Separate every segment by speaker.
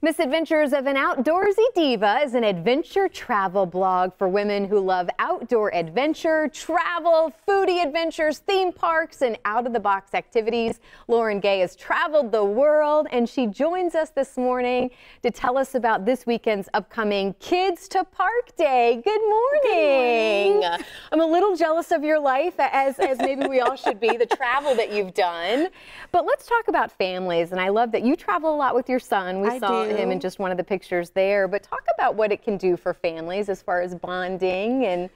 Speaker 1: Misadventures of an Outdoorsy Diva is an adventure travel blog for women who love outdoor adventure, travel, foodie adventures, theme parks, and out-of-the-box activities. Lauren Gay has traveled the world, and she joins us this morning to tell us about this weekend's upcoming Kids to Park Day. Good morning. Good morning. I'm a little jealous of your life, as maybe we all should be, the travel that you've done. But let's talk about families, and I love that you travel a lot with your son. We saw him in just one of the pictures there, but talk about what it can do for families as far as bonding. And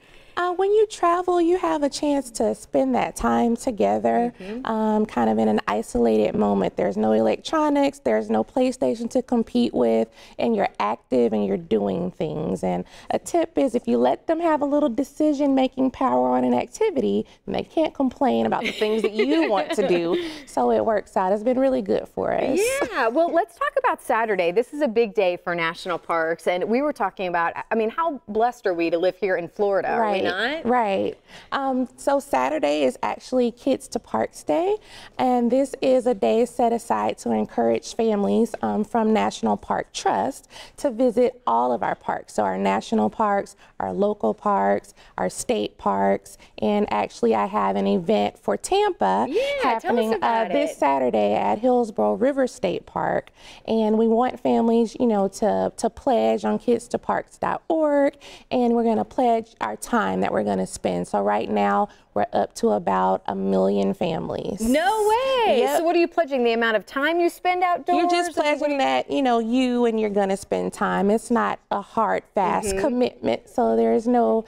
Speaker 2: when you travel, you have a chance to spend that time together, kind of in an isolated moment. There's no electronics, there's no PlayStation to compete with, and you're active and you're doing things. And a tip is if you let them have a little decision-making power on an activity, then they can't complain about the things that you want to do. So it works out. It's been really good for us.
Speaker 1: Yeah, well, let's talk about Saturday. This is a big day for national parks, and we were talking about, I mean, how blessed are we to live here in Florida?
Speaker 2: Right. Right. So Saturday is actually Kids to Parks Day, and this is a day set aside to encourage families from National Park Trust to visit all of our parks. So our national parks, our local parks, our state parks, and actually I have an event for Tampa happening this Saturday at Hillsborough River State Park, and we want families, you know, to pledge on kidstoparks.org, and we're going to pledge our time that we're going to spend. So right now we're up to about 1 million families.
Speaker 1: No way!
Speaker 2: Yep.
Speaker 1: So what are you pledging? The amount of time you spend outdoors?
Speaker 2: You're just pledging that, you know, and you're going to spend time. It's not a hard, fast commitment, so there's no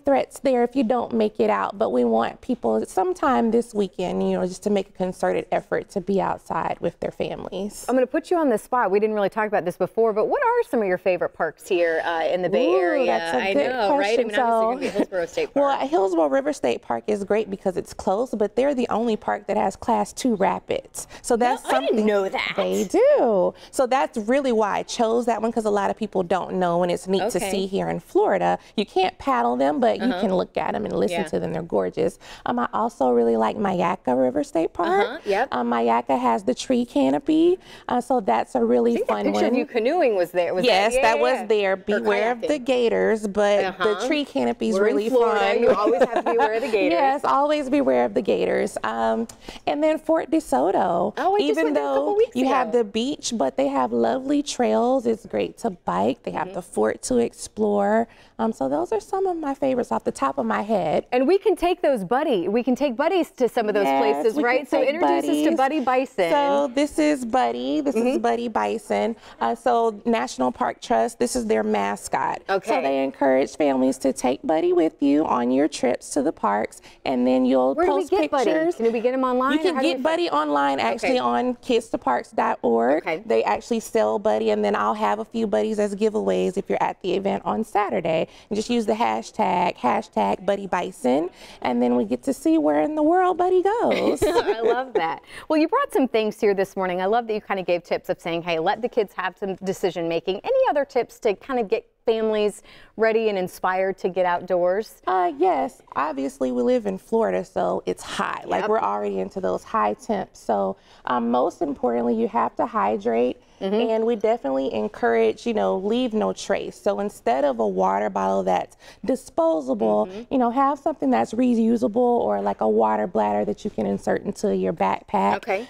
Speaker 2: threats there if you don't make it out. But we want people sometime this weekend, you know, just to make a concerted effort to be outside with their families.
Speaker 1: I'm going to put you on the spot. We didn't really talk about this before, but what are some of your favorite parks here in the Bay Area?
Speaker 2: That's a good question.
Speaker 1: Right? I mean, obviously Hillsborough State Park.
Speaker 2: Well, Hillsborough River State Park is great because it's close, but they're the only park that has Class 2 rapids. So that's something.
Speaker 1: I didn't know that.
Speaker 2: They do. So that's really why I chose that one, because a lot of people don't know, and it's neat to see here in Florida. You can't paddle them, but you can look at them and listen to them. They're gorgeous. I also really like Myakka River State Park. Myakka has the tree canopy, so that's a really fun one.
Speaker 1: The picture of you canoeing was there.
Speaker 2: Yes, that was there. Beware of the gators, but the tree canopy is really fun.
Speaker 1: You always have to beware of the gators.
Speaker 2: Yes, always beware of the gators. And then Fort DeSoto.
Speaker 1: Oh,
Speaker 2: even though you have the beach, but they have lovely trails. It's great to bike. They have the fort to explore. So those are some of my favorites off the top of my head.
Speaker 1: And we can take those we can take buddies to some of those places, right? So introduce us to Buddy Bison.
Speaker 2: So this is Buddy. This is Buddy Bison. So National Park Trust, this is their mascot.
Speaker 1: Okay.
Speaker 2: So they encourage families to take Buddy with you on your trips to the parks, and then you'll post pictures.
Speaker 1: Buddy? Can we get him online?
Speaker 2: You can get Buddy online, actually, on kidstoparks.org. They actually sell Buddy, and then I'll have a few Buddies as giveaways if you're at the event on Saturday. And just use the hashtag Buddy Bison, and then we get to see where in the world Buddy goes.
Speaker 1: I love that. Well, you brought some things here this morning. I love that you kind of gave tips of saying, hey, let the kids have some decision making. Any other tips to kind of get families ready and inspired to get outdoors?
Speaker 2: Yes, obviously we live in Florida, so it's hot. Like we're already into those high temps. So most importantly, you have to hydrate. And we definitely encourage, you know, leave no trace. So instead of a water bottle that's disposable, you know, have something that's reusable, or like a water bladder that you can insert into your backpack.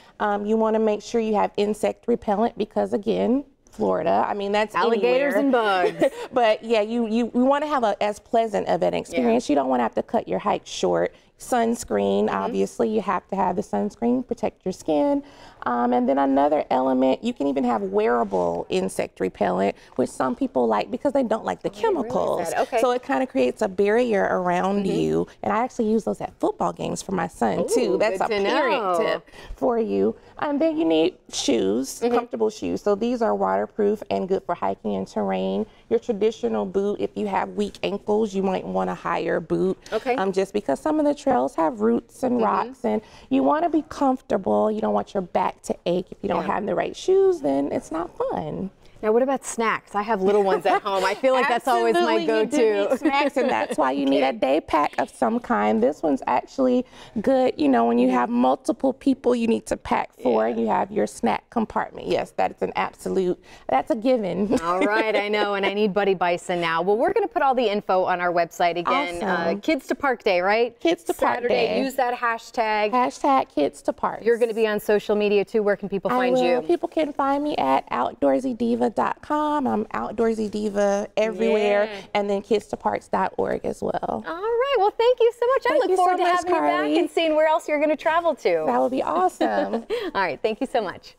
Speaker 2: You want to make sure you have insect repellent, because again, Florida, I mean, that's
Speaker 1: alligators and bugs.
Speaker 2: But yeah, you want to have as pleasant of an experience. You don't want to have to cut your hike short. Sunscreen, obviously, you have to have the sunscreen, protect your skin. And then another element, you can even have wearable insect repellent, which some people like because they don't like the chemicals. So it kind of creates a barrier around you. And I actually use those at football games for my son too. That's a parent tip for you. And then you need shoes, comfortable shoes. So these are waterproof and good for hiking and terrain. Your traditional boot, if you have weak ankles, you might want a higher boot. Just because some of the trails have roots and rocks, and you want to be comfortable. You don't want your back to ache. If you don't have the right shoes, then it's not fun.
Speaker 1: Now, what about snacks? I have little ones at home. I feel like that's always my go-to.
Speaker 2: You do need snacks, and that's why you need a day pack of some kind. This one's actually good, you know, when you have multiple people you need to pack for, and you have your snack compartment. Yes, that's an absolute, that's a given.
Speaker 1: All right, I know, and I need Buddy Bison now. Well, we're going to put all the info on our website again.
Speaker 2: Awesome.
Speaker 1: Kids to Park Day, right?
Speaker 2: Kids to Park
Speaker 1: Saturday,
Speaker 2: Day.
Speaker 1: use that hashtag.
Speaker 2: Hashtag Kids to Park.
Speaker 1: You're going to be on social media too. Where can people find you?
Speaker 2: People can find me at outdoorsydiva.com. I'm Outdoorsy Diva everywhere, and then kidstoparks.org as well.
Speaker 1: All right. Well, thank you so much. I look forward to having you back and seeing where else you're going to travel to.
Speaker 2: That would be awesome.
Speaker 1: All right. Thank you so much.